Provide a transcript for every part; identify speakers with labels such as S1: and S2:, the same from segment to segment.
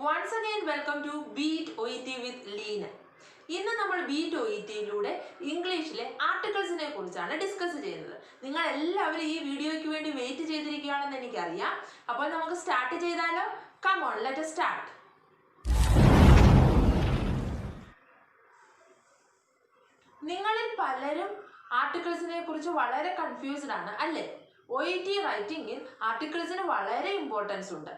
S1: Once again, welcome to Beat OET with Lean. ഇന്ന് നമ്മൾ beat ഒഇടിയിലൂടെ ഇംഗ്ലീഷിലെ ആർട്ടിക്കിൾസിനെ കുറിച്ചാണ് ഡിസ്കസ് ചെയ്യുന്നത്. നിങ്ങൾ എല്ലാവരും ഈ വീഡിയോയ്ക്ക് വേണ്ടി വെയിറ്റ് ചെയ്തിരിക്കുകയാണെന്ന് എനിക്കറിയാം. അപ്പോൾ നമുക്ക് സ്റ്റാർട്ട് ചെയ്താലോ? Come on, let us start. നിങ്ങളിൽ പലരും ആർട്ടിക്കിൾസിനെ കുറിച്ച് വളരെ കൺഫ്യൂസ്ഡ് ആണ് അല്ലേ? OET റൈറ്റിംഗിൽ ആർട്ടിക്കിൾസിന് വളരെ ഇമ്പോർട്ടൻസ് ഉണ്ട്.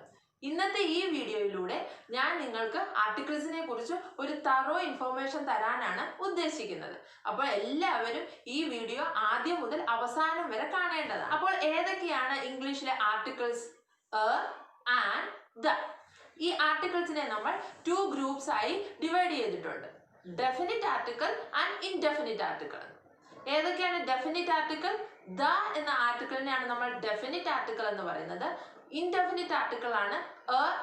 S1: ഇന്നത്തെ ഈ വീഡിയോയിലൂടെ ഞാൻ നിങ്ങൾക്ക് ആർട്ടിക്കിൾസിനെ കുറിച്ച് ഒരു തറോ ഇൻഫോർമേഷൻ തരാനാണ് ഉദ്ദേശിക്കുന്നത്. അപ്പോൾ എല്ലാവരും ഈ വീഡിയോ ആദ്യം മുതൽ അവസാനം വരെ കാണേണ്ടതാണ്. അപ്പോൾ ഏതൊക്കെയാണ് ഇംഗ്ലീഷിലെ ആർട്ടിക്കിൾസ്? And the. ഈ ആർട്ടിക്കിൾസിനെ നമ്മൾ 2 ഗ്രൂപ്പ്സ് ആയി ഡിവൈഡ് ചെയ്തിട്ടുണ്ട്. Definite article and indefinite article. ഏതൊക്കെയാണ് ഡെഫിനിറ്റ് ആർട്ടിക്കിൾ? ദ എന്ന ആർട്ടിക്കിളിനെയാണ് നമ്മൾ ഡെഫിനിറ്റ് ആർട്ടിക്കിൾ എന്ന് പറയുന്നത്. ഇൻഡെഫിനിറ്റ് ആർട്ടിക്കിൾ ആണ്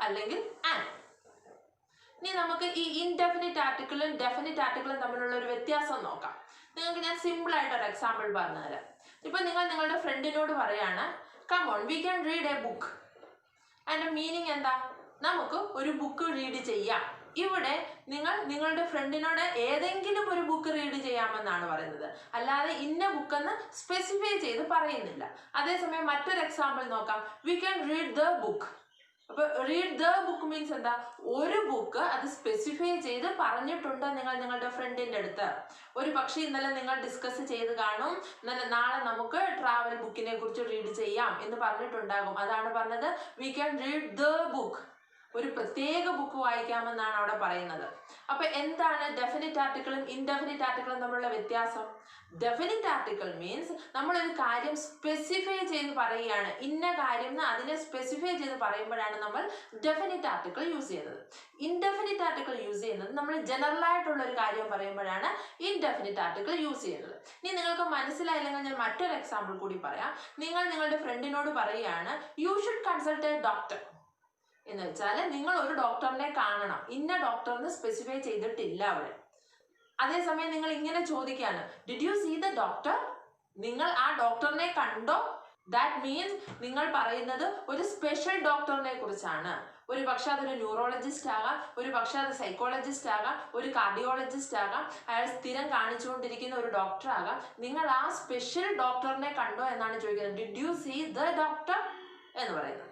S1: അല്ലെങ്കിൽ ആൻഡ്. ഇനി നമുക്ക് ഈ ഇൻഡെഫിനിറ്റ് ആർട്ടിക്കിളും ഡെഫിനിറ്റ് ആർട്ടിക്കിളും തമ്മിലുള്ള ഒരു വ്യത്യാസം നോക്കാം. നിങ്ങൾക്ക് ഞാൻ സിമ്പിൾ ആയിട്ട് ഒരു എക്സാമ്പിൾ പറഞ്ഞു തരാം. ഇപ്പൊ നിങ്ങൾ നിങ്ങളുടെ ഫ്രണ്ടിനോട് പറയാണ്, come on we can read a book. അതിന്റെ മീനിങ് എന്താ? നമുക്ക് ഒരു ബുക്ക് റീഡ് ചെയ്യാം. ഇവിടെ നിങ്ങൾ നിങ്ങളുടെ ഫ്രണ്ടിനോട് ഏതെങ്കിലും ഒരു ബുക്ക് റീഡ് ചെയ്യാമെന്നാണ് പറയുന്നത്, അല്ലാതെ ഇന്ന ബുക്ക് എന്ന് സ്പെസിഫൈ ചെയ്ത് പറയുന്നില്ല. അതേസമയം മറ്റൊരു എക്സാമ്പിൾ നോക്കാം. V can read the book. അപ്പൊ റീഡ് ദ ബുക്ക് മീൻസ് എന്താ? ഒരു ബുക്ക് അത് സ്പെസിഫൈ ചെയ്ത് പറഞ്ഞിട്ടുണ്ട് നിങ്ങൾ നിങ്ങളുടെ ഫ്രണ്ടിന്റെ അടുത്ത്. ഒരു പക്ഷേ ഇന്നലെ നിങ്ങൾ ഡിസ്കസ് ചെയ്ത് കാണും, നാളെ നമുക്ക് ട്രാവൽ ബുക്കിനെ കുറിച്ച് റീഡ് ചെയ്യാം എന്ന് പറഞ്ഞിട്ടുണ്ടാകും. അതാണ് പറഞ്ഞത് V can read the book. ഒരു പ്രത്യേക ബുക്ക് വായിക്കാമെന്നാണ് അവിടെ പറയുന്നത്. അപ്പൊ എന്താണ് ഡെഫിനിറ്റ് ആർട്ടിക്കിളും ഇൻഡെഫിനിറ്റ് ആർട്ടിക്കിളും തമ്മിലുള്ള വ്യത്യാസം? ഡെഫിനിറ്റ് ആർട്ടിക്കിൾ മീൻസ് നമ്മളൊരു കാര്യം സ്പെസിഫൈ ചെയ്ത് പറയുകയാണ്. ഇന്ന കാര്യം അതിനെ സ്പെസിഫൈ ചെയ്ത് പറയുമ്പോഴാണ് നമ്മൾ ഡെഫിനിറ്റ് ആർട്ടിക്കിൾ യൂസ് ചെയ്യുന്നത്. ഇൻഡെഫിനിറ്റ് ആർട്ടിക്കിൾ യൂസ് ചെയ്യുന്നത് നമ്മൾ ജനറൽ ആയിട്ടുള്ള ഒരു കാര്യം പറയുമ്പോഴാണ് ഇൻഡെഫിനിറ്റ് ആർട്ടിക്കിൾ യൂസ് ചെയ്യുന്നത്. ഇനി നിങ്ങൾക്ക് മനസ്സിലായില്ലെങ്കിൽ ഞാൻ മറ്റൊരു എക്സാമ്പിൾ കൂടി പറയാം. നിങ്ങൾ നിങ്ങളുടെ ഫ്രണ്ടിനോട് പറയുകയാണ്, you should consult A doctor. എന്ന് വെച്ചാൽ നിങ്ങൾ ഒരു ഡോക്ടറിനെ കാണണം. ഇന്ന ഡോക്ടറിന് സ്പെസിഫൈ ചെയ്തിട്ടില്ല അവിടെ. അതേസമയം നിങ്ങൾ ഇങ്ങനെ ചോദിക്കുകയാണ്, did you see the doctor? നിങ്ങൾ ആ ഡോക്ടറിനെ കണ്ടോ? ദാറ്റ് മീൻസ് നിങ്ങൾ പറയുന്നത് ഒരു സ്പെഷ്യൽ ഡോക്ടറിനെ കുറിച്ചാണ്. ഒരു പക്ഷെ അതൊരു ന്യൂറോളജിസ്റ്റ് ആകാം, ഒരു പക്ഷെ അത് സൈക്കോളജിസ്റ്റ് ആകാം, ഒരു കാർഡിയോളജിസ്റ്റ് ആകാം, അയാൾ സ്ഥിരം കാണിച്ചുകൊണ്ടിരിക്കുന്ന ഒരു ഡോക്ടർ ആകാം. നിങ്ങൾ ആ സ്പെഷ്യൽ ഡോക്ടറിനെ കണ്ടോ എന്നാണ് ചോദിക്കുന്നത്. Did you see the doctor എന്ന് പറയുന്നത്.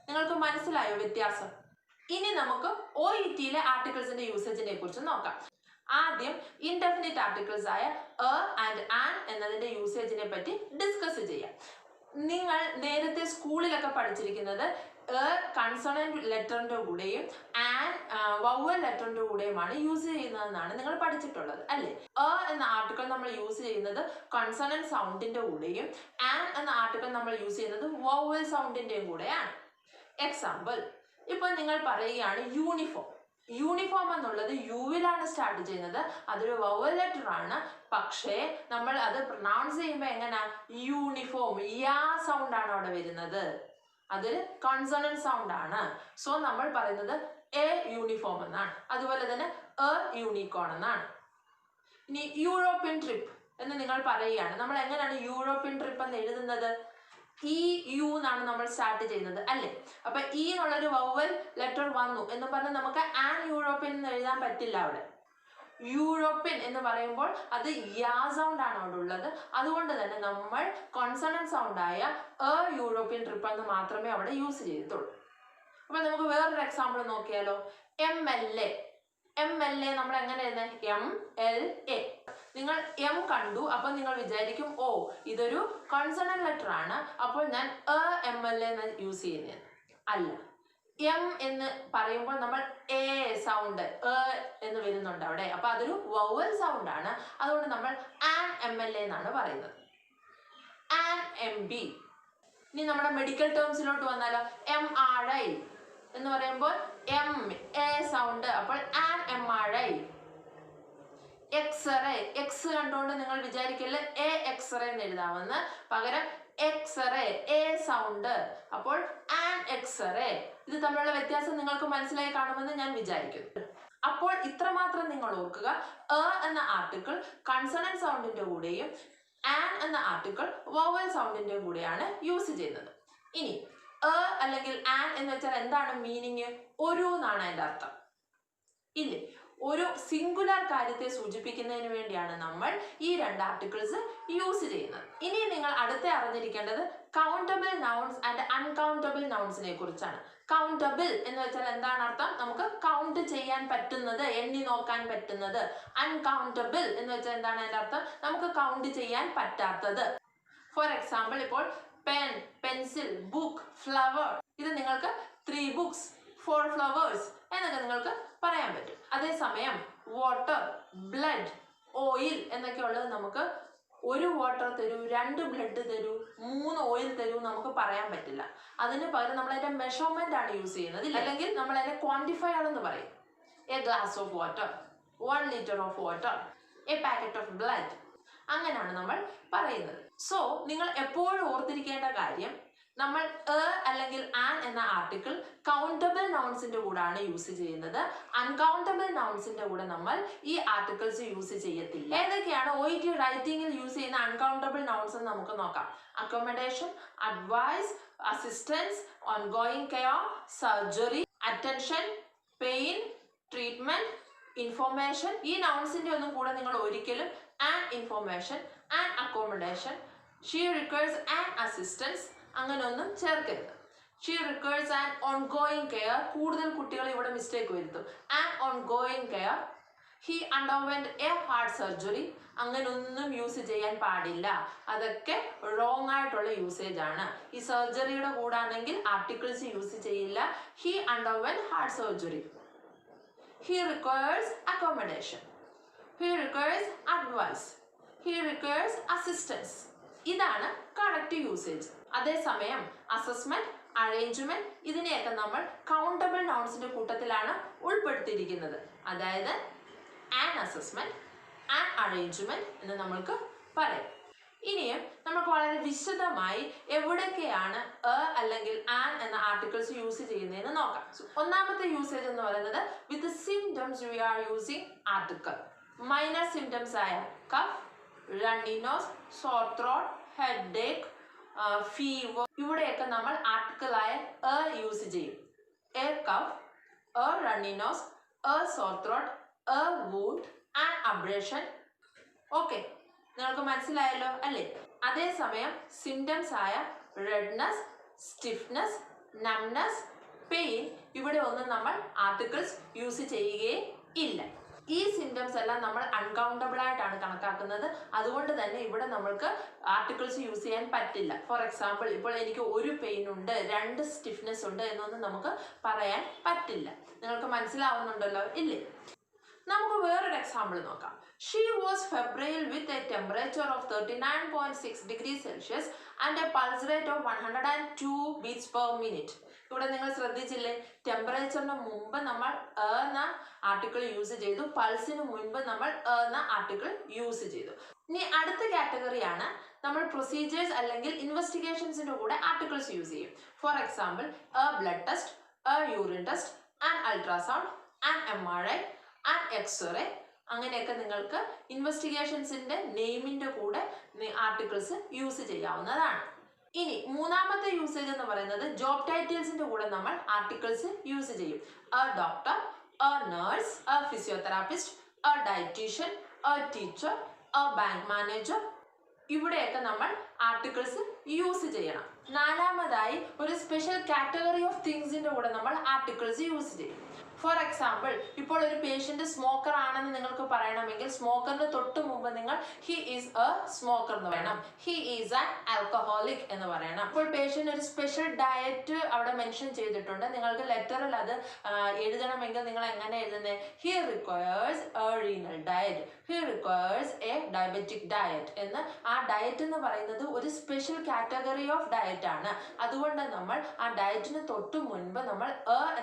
S1: നിങ്ങൾക്ക് മനസ്സിലായോ വ്യത്യാസം? ഇനി നമുക്ക് OETയിലെ ആർട്ടിക്കിൾസിന്റെ യൂസേജിനെ കുറിച്ച് നോക്കാം. ആദ്യം ഇൻഡെഫിനിറ്റ് ആർട്ടിക്കിൾസ് ആയ ആൻഡ് ആൻ എന്നതിന്റെ യൂസേജിനെ പറ്റി ഡിസ്കസ് ചെയ്യാം. നിങ്ങൾ നേരത്തെ സ്കൂളിലൊക്കെ പഠിച്ചിരിക്കുന്നത് കൺസണന്റ് ലെറ്ററിന്റെ കൂടെയും ആൻ വവൽ ലെറ്ററിന്റെ കൂടെയുമാണ് യൂസ് ചെയ്യുന്നതെന്നാണ് നിങ്ങൾ പഠിച്ചിട്ടുള്ളത് അല്ലേ? എന്ന ആർട്ടിക്കിൾ നമ്മൾ യൂസ് ചെയ്യുന്നത് കൺസണന്റ് സൗണ്ടിന്റെ കൂടെയും ആൻ എന്ന ആർട്ടിക്കിൾ നമ്മൾ യൂസ് ചെയ്യുന്നത് വവൽ സൗണ്ടിന്റെയും കൂടെയാണ്. എക്സാമ്പിൾ, ഇപ്പൊ നിങ്ങൾ പറയുകയാണ് യൂണിഫോം. യൂണിഫോം എന്നുള്ളത് യുവിലാണ് സ്റ്റാർട്ട് ചെയ്യുന്നത്. അതൊരു വവൽ ലെറ്റർ ആണ്. പക്ഷേ നമ്മൾ അത് പ്രൊനൗൺസ് ചെയ്യുമ്പോൾ എങ്ങനെയാ? യൂണിഫോം. യാ സൗണ്ട് ആണ് അവിടെ വരുന്നത്. അതൊരു കൺസണന്റ് സൗണ്ട് ആണ്. സോ നമ്മൾ പറയുന്നത് എ യൂണിഫോം എന്നാണ്. അതുപോലെ തന്നെ എ യൂണിക്കോൺ എന്നാണ്. ഇനി യൂറോപ്യൻ ട്രിപ്പ് എന്ന് നിങ്ങൾ പറയുകയാണ്. നമ്മൾ എങ്ങനെയാണ് യൂറോപ്യൻ ട്രിപ്പ് എന്ന് എഴുതുന്നത്? യു എന്നാണ് നമ്മൾ സ്റ്റാർട്ട് ചെയ്യുന്നത് അല്ലേ? അപ്പൊ ഈ എന്നുള്ളൊരു വവൽ ലെറ്റർ വന്നു എന്ന് പറഞ്ഞാൽ നമുക്ക് ആൻ യൂറോപ്യൻ എന്ന് എഴുതാൻ പറ്റില്ല അവിടെ. യൂറോപ്യൻ എന്ന് പറയുമ്പോൾ അത് യാ സൗണ്ട് ആണ് അവിടെ ഉള്ളത്. അതുകൊണ്ട് തന്നെ നമ്മൾ കോൺസണന്റ് സൗണ്ട് ആയ യൂറോപ്യൻ ട്രിപ്പ് എന്ന് മാത്രമേ അവിടെ യൂസ് ചെയ്തിട്ടുള്ളൂ. അപ്പൊ നമുക്ക് വേറൊരു എക്സാമ്പിൾ നോക്കിയാലോ? MLA. MLA നമ്മൾ എങ്ങനെ എഴുതുന്നത്? MLA. നിങ്ങൾ എം കണ്ടു, അപ്പൊ നിങ്ങൾ വിചാരിക്കും ഓ ഇതൊരു കൺസണന്റ് ലെറ്റർ ആണ്, അപ്പോൾ ഞാൻ MLA എന്ന് യൂസ് ചെയ്യുന്നത് അല്ല. എം എന്ന് പറയുമ്പോൾ നമ്മൾ എ സൗണ്ട് എന്ന് വരുന്നുണ്ട് അവിടെ. അപ്പൊ അതൊരു വവൽ സൗണ്ട് ആണ്. അതുകൊണ്ട് നമ്മൾ ആൻ MLA എന്നാണ് പറയുന്നത്. An MB. ഇനി നമ്മുടെ മെഡിക്കൽ ടേംസിലോട്ട് വന്നാലോ? MRI എന്ന് പറയുമ്പോൾ എം എ സൗണ്ട്, അപ്പോൾ ആൻ MRI. എക്സ്റേ. എക്സ് കണ്ടുകൊണ്ട് നിങ്ങൾ വിചാരിക്കല്ലേ എ എക്സ്റേ എന്ന് എഴുതാമെന്ന്. പകരം എക്സ്റേ എ സൗണ്ട്, അപ്പോൾ ആൻ എക്സ്റേ. ഇത് തമ്മിലുള്ള വ്യത്യാസം നിങ്ങൾക്ക് മനസ്സിലായി കാണുമെന്ന് ഞാൻ വിചാരിക്കുന്നു. അപ്പോൾ ഇത്രമാത്രം നിങ്ങൾ ഓർക്കുക, എന്ന ആർട്ടിക്കിൾ കൺസണന്റ് സൗണ്ടിന്റെ കൂടെയും ആൻ എന്ന ആർട്ടിക്കിൾ വവൽ സൗണ്ടിന്റെ കൂടെയാണ് യൂസ് ചെയ്യുന്നത്. ഇനി അല്ലെങ്കിൽ ആൻ എന്ന് വെച്ചാൽ എന്താണ് മീനിങ്? ഒരു എന്നാണ് അതിന്റെ അർത്ഥം, ഇല്ലേ? ഒരു സിംഗുലർ കാര്യത്തെ സൂചിപ്പിക്കുന്നതിന് വേണ്ടിയാണ് നമ്മൾ ഈ രണ്ട് ആർട്ടിക്കിൾസ് യൂസ് ചെയ്യുന്നത്. ഇനി നിങ്ങൾ അടുത്ത അറിഞ്ഞിരിക്കേണ്ടത് കൗണ്ടബിൾ നൗൺസ് ആൻഡ് അൺകൗണ്ടബിൾ നൗൺസിനെ കുറിച്ചാണ്. കൗണ്ടബിൾ എന്ന് വെച്ചാൽ എന്താണ് അർത്ഥം? നമുക്ക് കൗണ്ട് ചെയ്യാൻ പറ്റുന്നത്, എണ്ണി നോക്കാൻ പറ്റുന്നത്. അൺകൗണ്ടബിൾ എന്ന് വെച്ചാൽ എന്താണ് അതിന്റെ അർത്ഥം? നമുക്ക് കൗണ്ട് ചെയ്യാൻ പറ്റാത്തത്. ഫോർ എക്സാമ്പിൾ, ഇപ്പോൾ പെൻ, പെൻസിൽ, ബുക്ക്, ഫ്ലവർ, ഇത് നിങ്ങൾക്ക് 3 books 4 flowers എന്നൊക്കെ നിങ്ങൾക്ക് പറയാൻ പറ്റും. അതേസമയം വാട്ടർ, ബ്ലഡ്, ഓയിൽ എന്നൊക്കെ ഉള്ളത് നമുക്ക് 1 വാട്ടർ തരൂ, 2 ബ്ലഡ് തരൂ, 3 ഓയിൽ തരൂ നമുക്ക് പറയാൻ പറ്റില്ല. അതിന് പകരം നമ്മൾ അതിന്റെ മെഷർമെന്റ് ആണ് യൂസ് ചെയ്യുന്നത്, അല്ലെങ്കിൽ നമ്മൾ അതിനെ ക്വാണ്ടിഫൈ ആണെന്ന് പറയും. A glass of water, 1 liter of water, A packet of blood, അങ്ങനെയാണ് നമ്മൾ പറയുന്നത്. സോ നിങ്ങൾ എപ്പോഴും ഓർത്തിരിക്കേണ്ട കാര്യം, നമ്മൾ അല്ലെങ്കിൽ ആൻ എന്ന ആർട്ടിക്കിൾ കൗണ്ടബിൾ നൗൺസിന്റെ കൂടാണ് യൂസ് ചെയ്യുന്നത്. അൺകൗണ്ടബിൾ നൗൺസിന്റെ കൂടെ നമ്മൾ ഈ ആർട്ടിക്കിൾസ് യൂസ് ചെയ്യത്തില്ല. ഏതൊക്കെയാണ് OET റൈറ്റിംഗിൽ യൂസ് ചെയ്യുന്ന അൺകൗണ്ടബിൾ നൗൺസ് എന്ന് നമുക്ക് നോക്കാം. Accommodation, advice, assistance, ongoing care, surgery, attention, pain, treatment, information. ഈ നൗൺസിന്റെ ഒന്നും കൂടെ നിങ്ങൾ ഒരിക്കലും an information, an accommodation, she requires an assistance അങ്ങനെയൊന്നും ചേർക്കരുത്. She requires an ongoing care, കൂടുതൽ കുട്ടികൾ ഇവിടെ മിസ്റ്റേക്ക് വരുത്തും. An ongoing care. He underwent a heart surgery, അങ്ങനെയൊന്നും യൂസ് ചെയ്യാൻ പാടില്ല. അതൊക്കെ റോങ് ആയിട്ടുള്ള യൂസേജ് ആണ്. ഈ സർജറിയുടെ കൂടാണെങ്കിൽ ആർട്ടിക്കിൾസ് യൂസ് ചെയ്യില്ല. He underwent heart surgery. He requires accommodation. He requires advice. He requires assistance. ഇതാണ് കറക്റ്റ് യൂസേജ്. അതേസമയം അസസ്മെന്റ്, അറേഞ്ച്മെന്റ് ഇതിനെയൊക്കെ നമ്മൾ കൗണ്ടബിൾ നൗൺസിന്റെ കൂട്ടത്തിലാണ് ഉൾപ്പെടുത്തിയിരിക്കുന്നത്. അതായത് ആൻ അസസ്മെന്റ്, ആൻ അറേഞ്ച്മെന്റ് എന്ന് നമ്മൾക്ക് പറയാം. ഇനിയും നമുക്ക് വളരെ വിശദമായി എവിടെയൊക്കെയാണ് അല്ലെങ്കിൽ ആൻ എന്ന ആർട്ടിക്കിൾസ് യൂസ് ചെയ്യുന്നതെന്ന് നോക്കാം. ഒന്നാമത്തെ യൂസേജ് എന്ന് പറയുന്നത് with symptoms we are using article. Minor symptoms ആയ cough, runny nose, sore throat, headache, fever, ഇവിടെയൊക്കെ നമ്മൾ ആർട്ടിക്കിളായ യൂസ് ചെയ്യും. A cough, a runny nose, a sore throat, a wound, an abrasion. Okay, നിങ്ങൾക്ക് മനസ്സിലായല്ലോ അല്ലേ? അതേസമയം സിംറ്റംസ് ആയ റെഡ്നെസ്, സ്റ്റിഫ്നെസ്, നംനെസ്, പെയിൻ, ഇവിടെ ഒന്നും നമ്മൾ ആർട്ടിക്കിൾസ് യൂസ് ചെയ്യുകയേ ഇല്ല. ഈ സിംറ്റംസ് എല്ലാം നമ്മൾ അൺകൗണ്ടബിൾ ആയിട്ടാണ് കണക്കാക്കുന്നത്. അതുകൊണ്ട് തന്നെ ഇവിടെ നമ്മൾക്ക് ആർട്ടിക്കിൾസ് യൂസ് ചെയ്യാൻ പറ്റില്ല. ഫോർ എക്സാമ്പിൾ, ഇപ്പോൾ എനിക്ക് 1 പെയിൻ ഉണ്ട്, 2 സ്റ്റിഫ്നെസ് ഉണ്ട് എന്നൊന്നും നമുക്ക് പറയാൻ പറ്റില്ല. നിങ്ങൾക്ക് മനസ്സിലാവുന്നുണ്ടല്ലോ ഇല്ലേ? നമുക്ക് വേറൊരു എക്സാമ്പിൾ നോക്കാം. She was febrile with a temperature of 39.6 degrees Celsius and A pulse rate of 102 beats per minute. ഇവിടെ നിങ്ങൾ ശ്രദ്ധിച്ചില്ലേ? ടെമ്പറേച്ചറിന് മുമ്പ് നമ്മൾ എന്ന ആർട്ടിക്കിൾ യൂസ് ചെയ്തു, പൾസിന് മുൻപ് നമ്മൾ എന്ന ആർട്ടിക്കിൾ യൂസ് ചെയ്തു. ഇനി അടുത്ത കാറ്റഗറിയാണ് നമ്മൾ പ്രൊസീജിയേഴ്സ് അല്ലെങ്കിൽ ഇൻവെസ്റ്റിഗേഷൻസിന്റെ കൂടെ ആർട്ടിക്കിൾസ് യൂസ് ചെയ്യും. For example, a blood test, a urine test, an ultrasound, an MRI, an x-ray, അങ്ങനെയൊക്കെ നിങ്ങൾക്ക് ഇൻവെസ്റ്റിഗേഷൻസിന്റെ നെയിമിന്റെ കൂടെ ആർട്ടിക്കിൾസ് യൂസ് ചെയ്യാവുന്നതാണ്. ഇനി മൂന്നാമത്തെ യൂസേജ് എന്ന് പറയുന്നത് ജോബ് ടൈറ്റിൽസിന്റെ കൂടെ നമ്മൾ ആർട്ടിക്കിൾസ് യൂസ് ചെയ്യും. A doctor, a nurse, a physiotherapist, a dietitian, a teacher, a bank manager, ഇവിടെയൊക്കെ നമ്മൾ ആർട്ടിക്കിൾസ് യൂസ് ചെയ്യണം. നാലാമതായി ഒരു സ്പെഷ്യൽ കാറ്റഗറി ഓഫ് തിങ്സിന്റെ കൂടെ നമ്മൾ ആർട്ടിക്കിൾസ് യൂസ് ചെയ്യും. ഫോർ എക്സാമ്പിൾ, ഇപ്പോൾ ഒരു പേഷ്യന്റ് സ്മോക്കർ ആണെന്ന് നിങ്ങൾക്ക് പറയണമെങ്കിൽ സ്മോക്കറിന് തൊട്ട് മുമ്പ് നിങ്ങൾ ഹി ഈസ് എ സ്മോക്കർ എന്ന് പറയണം. ഹി ഈസ് ആൻ ആൽക്കഹോളിക് എന്ന് പറയണം. ഇപ്പോൾ പേഷ്യന്റ് ഒരു സ്പെഷ്യൽ ഡയറ്റ് അവിടെ മെൻഷൻ ചെയ്തിട്ടുണ്ട്. നിങ്ങൾക്ക് ലെറ്ററിൽ അത് എഴുതണമെങ്കിൽ നിങ്ങൾ എങ്ങനെ എഴുതുന്നത്? He requires A renal diet, he requires A diabetic diet എന്ന്. ആ ഡയറ്റ് എന്ന് പറയുന്നത് ഒരു സ്പെഷ്യൽ കാറ്റഗറി ഓഫ് ഡയറ്റ് ആണ്. അതുകൊണ്ട് നമ്മൾ ആ ഡയറ്റിന് തൊട്ട് മുൻപ് നമ്മൾ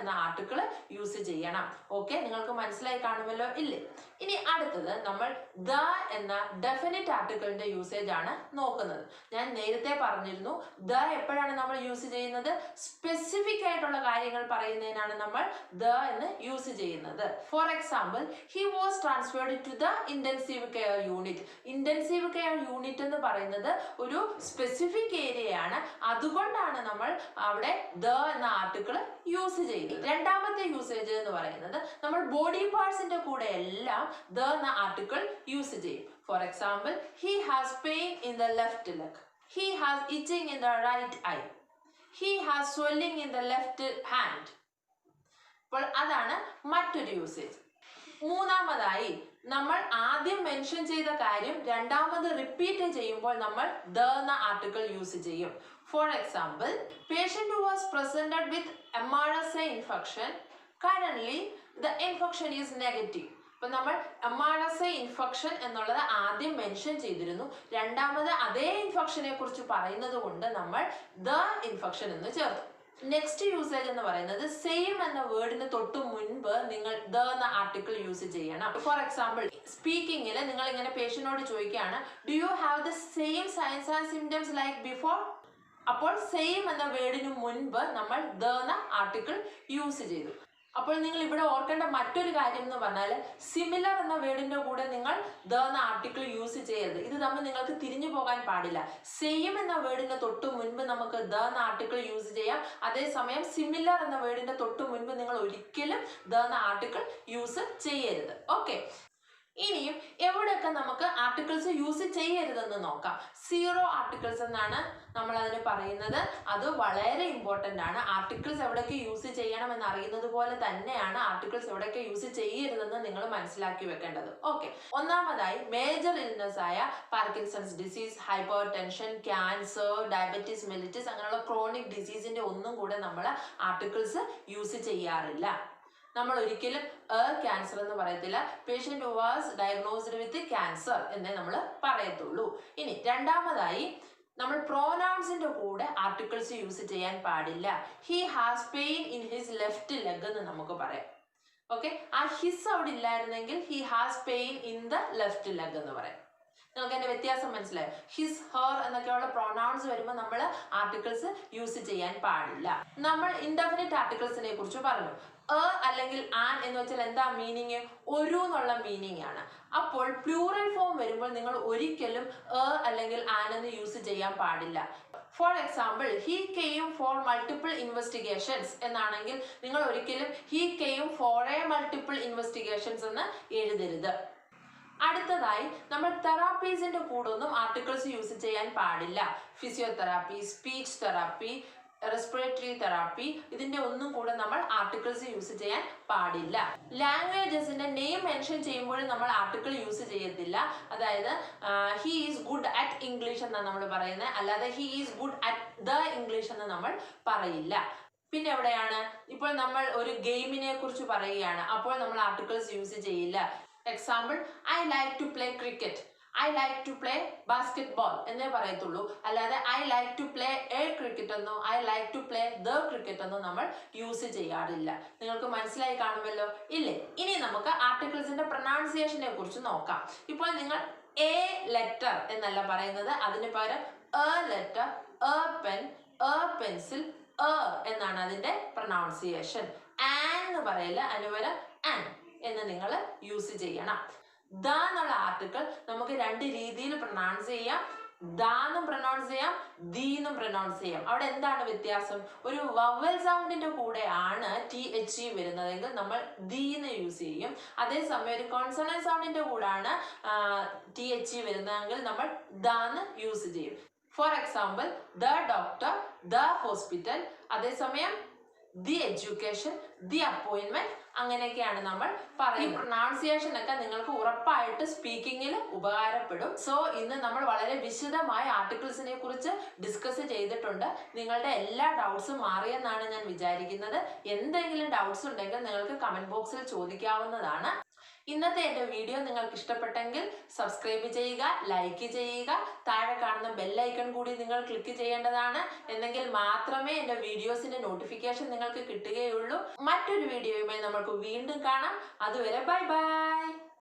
S1: എന്ന ആർട്ടിക്കിൾ യൂസ് ചെയ്യണം. ഓക്കെ, നിങ്ങൾക്ക് മനസ്സിലായി കാണുമല്ലോ ഇല്ലേ? ഇനി അടുത്തത് നമ്മൾ ദ എന്ന ഡെഫിനിറ്റ് ആർട്ടിക്കിളിന്റെ യൂസേജ് ആണ് നോക്കുന്നത്. ഞാൻ നേരത്തെ പറഞ്ഞിരുന്നു, ദ എപ്പോഴാണ് നമ്മൾ യൂസ് ചെയ്യുന്നത്? സ്പെസിഫിക് ആയിട്ടുള്ള കാര്യങ്ങൾ പറയുന്നതിനാണ് നമ്മൾ ദ എന്ന് യൂസ് ചെയ്യുന്നത്. For example, he was transferred to the intensive care unit. Intensive care unit എന്ന് പറയുന്നത് ഒരു ഒരു സ്പെസിഫിക് ഏരിയയാണ്, അതുകൊണ്ടാണ് നമ്മൾ അവിടെ ദ എന്ന ആർട്ടിക്കിൾ യൂസ് ചെയ്യുന്നത്. രണ്ടാമത്തെ യൂസേജ് എന്ന് പറയുന്നത് നമ്മൾ ബോഡി പാർട്സിന്റെ കൂടെ എല്ലാം ദ എന്ന ആർട്ടിക്കിൾ യൂസ് ചെയ്യും. For example, he has pain in the left leg, he has itching in the right eye, he has swelling in the left hand. അപ്പോൾ അതാണ് മറ്റൊരു യൂസേജ്. മൂന്നാമതായി നമ്മൾ ആദ്യം മെൻഷൻ ചെയ്ത കാര്യം രണ്ടാമത് റിപ്പീറ്റ് ചെയ്യുമ്പോൾ നമ്മൾ ദ എന്ന ആർട്ടിക്കിൾ യൂസ് ചെയ്യും. For example, patient who was presented with MRSA infection, currently the infection is negative. ഇപ്പൊ നമ്മൾ MRSA ഇൻഫെക്ഷൻ എന്നുള്ളത് ആദ്യം മെൻഷൻ ചെയ്തിരുന്നു, രണ്ടാമത് അതേ ഇൻഫെക്ഷനെ കുറിച്ച് പറയുന്നത് കൊണ്ട് നമ്മൾ ദ ഇൻഫെക്ഷൻ എന്ന് ചേർത്തു. നെക്സ്റ്റ് യൂസേജ് എന്ന് പറയുന്നത് സെയിം എന്ന വേർഡിന് തൊട്ട് മുൻപ് നിങ്ങൾ ദ എന്ന ആർട്ടിക്കിൾ യൂസ് ചെയ്യണം. ഫോർ എക്സാമ്പിൾ, സ്പീക്കിങ്ങിൽ നിങ്ങൾ ഇങ്ങനെ പേഷ്യന്റിനോട് ചോദിക്കുകയാണ്, do you have the same signs and symptoms like before? അപ്പോൾ സെയിം എന്ന വേർഡിന് മുൻപ് നമ്മൾ ദ എന്ന ആർട്ടിക്കിൾ യൂസ് ചെയ്തു. അപ്പോൾ നിങ്ങൾ ഇവിടെ ഓർക്കേണ്ട മറ്റൊരു കാര്യം എന്ന് പറഞ്ഞാൽ സിമിലർ എന്ന വേർഡിന്റെ കൂടെ നിങ്ങൾ ദ എന്ന ആർട്ടിക്കിൾ യൂസ് ചെയ്യരുത്. ഇത് തമ്മിൽ നിങ്ങൾക്ക് തിരിഞ്ഞു പോകാൻ പാടില്ല. സെയിം എന്ന വേർഡിന്റെ തൊട്ട് മുൻപ് നമുക്ക് ദ എന്ന ആർട്ടിക്കിൾ യൂസ് ചെയ്യാം, അതേസമയം സിമിലർ എന്ന വേർഡിന്റെ തൊട്ട് മുൻപ് നിങ്ങൾ ഒരിക്കലും ദ എന്ന ആർട്ടിക്കിൾ യൂസ് ചെയ്യരുത്. ഓക്കെ, ഇനിയും എവിടെയൊക്കെ നമുക്ക് ആർട്ടിക്കിൾസ് യൂസ് ചെയ്യരുതെന്ന് നോക്കാം. സീറോ ആർട്ടിക്കിൾസ് എന്നാണ് നമ്മൾ അതിന് പറയുന്നത്. അത് വളരെ ഇമ്പോർട്ടൻ്റ് ആണ്. ആർട്ടിക്കിൾസ് എവിടെയൊക്കെ യൂസ് ചെയ്യണം എന്ന് അറിയുന്നത് പോലെ തന്നെയാണ് ആർട്ടിക്കിൾസ് എവിടെയൊക്കെ യൂസ് ചെയ്യരുതെന്ന് നിങ്ങൾ മനസ്സിലാക്കി വെക്കേണ്ടത്. ഓക്കെ, ഒന്നാമതായി മേജർ ഇൽനെസ് ആയ Parkinson's disease, hyper tension, cancer, diabetes mellitus അങ്ങനെയുള്ള ക്രോണിക് ഡിസീസിന്റെ ഒന്നും കൂടെ നമ്മൾ ആർട്ടിക്കിൾസ് യൂസ് ചെയ്യാറില്ല. നമ്മൾ ഒരിക്കലും ക്യാൻസർ എന്ന് പറയത്തില്ല, patient who was diagnosed with cancer എന്നേ നമ്മൾ പറയത്തുള്ളൂ. ഇനി രണ്ടാമതായി നമ്മൾ പ്രോനൗൺസിന്റെ കൂടെ ആർട്ടിക്കിൾസ് യൂസ് ചെയ്യാൻ പാടില്ല. He has pain in his left leg എന്ന് നമുക്ക് പറയാം. ഓക്കെ, ആ ഹിസ് അവിടെ ഇല്ലായിരുന്നെങ്കിൽ he has pain in the left leg എന്ന് പറയാം. നിങ്ങൾക്ക് അതിന്റെ വ്യത്യാസം മനസ്സിലായോ? ഹിസ്, ഹെർ എന്നൊക്കെയുള്ള പ്രൊനൗൺസ് വരുമ്പോൾ നമ്മൾ ആർട്ടിക്കിൾസ് യൂസ് ചെയ്യാൻ പാടില്ല. നമ്മൾ ഇൻഡെഫിനിറ്റ് ആർട്ടിക്കിൾസിനെ കുറിച്ച് പറഞ്ഞു. അല്ലെങ്കിൽ ആൻ എന്ന് വെച്ചാൽ എന്താ മീനിങ്? ഒരു എന്നുള്ള മീനിങ് ആണ്. അപ്പോൾ പ്ലൂറൽ ഫോം വരുമ്പോൾ നിങ്ങൾ ഒരിക്കലും അല്ലെങ്കിൽ ആൻ എന്ന് യൂസ് ചെയ്യാൻ പാടില്ല. Four example, he came four multiple investigations എന്നാണെങ്കിൽ നിങ്ങൾ ഒരിക്കലും he came four A multiple investigations എന്ന് എഴുതരുത്. അടുത്തതായി നമ്മൾ തെറാപ്പീസിന്റെ കൂടെ ഒന്നും ആർട്ടിക്കിൾസ് യൂസ് ചെയ്യാൻ പാടില്ല. Physiotherapy, speech therapy, respiratory therapy, ഇതിന്റെ ഒന്നും കൂടെ നമ്മൾ ആർട്ടിക്കിൾസ് യൂസ് ചെയ്യാൻ പാടില്ല. ലാംഗ്വേജസിന്റെ നെയിം മെൻഷൻ ചെയ്യുമ്പോഴും നമ്മൾ ആർട്ടിക്കിൾ യൂസ് ചെയ്യത്തില്ല. അതായത് he is good at English എന്നാണ് നമ്മൾ പറയുന്നത്, അല്ലാതെ he is good at the English എന്ന് നമ്മൾ പറയില്ല. പിന്നെ എവിടെയാണ് ഇപ്പോൾ നമ്മൾ ഒരു ഗെയിമിനെ കുറിച്ച് പറയുകയാണ്, അപ്പോൾ നമ്മൾ ആർട്ടിക്കിൾസ് യൂസ് ചെയ്യില്ല. Example, I like to play cricket, I like to play basketball എന്നേ പറയത്തുള്ളൂ, അല്ലാതെ I like to play a cricket എന്നോ I like to play the cricket എന്നോ നമ്മൾ യൂസ് ചെയ്യാറില്ല. നിങ്ങൾക്ക് മനസ്സിലായി കാണുമല്ലോ, ഇല്ലേ? ഇനി നമുക്ക് ആർട്ടിക്കിൾസിന്റെ പ്രൊനൗൺസിയേഷനെ കുറിച്ച് നോക്കാം. ഇപ്പോൾ നിങ്ങൾ എ ലെറ്റർ എന്നല്ല പറയുന്നത്, അതിന് പകരം A letter, A pen, A pencil, എന്നാണ് അതിന്റെ പ്രൊനൗൺസിയേഷൻ. ആൻ എന്ന് പറയില്ല, അതിന് പകരം ആൻ എന്ന് നിങ്ങൾ യൂസ് ചെയ്യണം. ദ എന്നുള്ള ആർട്ടിക്കിൾ നമുക്ക് രണ്ട് രീതിയിൽ പ്രൊനൗൺസ് ചെയ്യാം. ദാന്നും പ്രൊനൗൺസ് ചെയ്യാം, ദീന്നും പ്രൊനൗൺസ് ചെയ്യാം. അവിടെ എന്താണ് വ്യത്യാസം? ഒരു വവൽ സൗണ്ടിന്റെ കൂടെ ആണ് THE വരുന്നതെങ്കിൽ നമ്മൾ ദീന്ന് യൂസ് ചെയ്യും. അതേസമയം ഒരു കോൺസണന്റ് സൗണ്ടിന്റെ കൂടാണ് THE വരുന്നതെങ്കിൽ നമ്മൾ ദാന്ന് യൂസ് ചെയ്യും. For example, the doctor, the hospital, അതേസമയം ദി എഡ്യൂക്കേഷൻ, ദി അപ്പോയിന്റ്മെന്റ്, അങ്ങനെയൊക്കെയാണ് നമ്മൾ പറയുന്നത്. പ്രൊനൗൺസിയേഷൻ ഒക്കെ നിങ്ങൾക്ക് ഉറപ്പായിട്ട് സ്പീക്കിങ്ങിൽ ഉപകാരപ്പെടും. സോ ഇന്ന് നമ്മൾ വളരെ വിശദമായ ആർട്ടിക്കിൾസിനെ കുറിച്ച് ഡിസ്കസ് ചെയ്തിട്ടുണ്ട്. നിങ്ങളുടെ എല്ലാ ഡൗട്ട്സും മാറിയെന്നാണ് ഞാൻ വിചാരിക്കുന്നത്. എന്തെങ്കിലും ഡൗട്ട്സ് ഉണ്ടെങ്കിൽ നിങ്ങൾക്ക് കമന്റ് ബോക്സിൽ ചോദിക്കാവുന്നതാണ്. ഇന്നത്തെ എൻ്റെ വീഡിയോ നിങ്ങൾക്ക് ഇഷ്ടപ്പെട്ടെങ്കിൽ സബ്സ്ക്രൈബ് ചെയ്യുക, ലൈക്ക് ചെയ്യുക, താഴെ കാണുന്ന ബെല്ലൈക്കൺ കൂടി നിങ്ങൾ ക്ലിക്ക് ചെയ്യേണ്ടതാണ്. എന്നെങ്കിൽ മാത്രമേ എൻ്റെ വീഡിയോസിന്റെ നോട്ടിഫിക്കേഷൻ നിങ്ങൾക്ക് കിട്ടുകയുള്ളൂ. മറ്റൊരു വീഡിയോയുമായി നമുക്ക് വീണ്ടും കാണാം. അതുവരെ ബൈ ബൈ.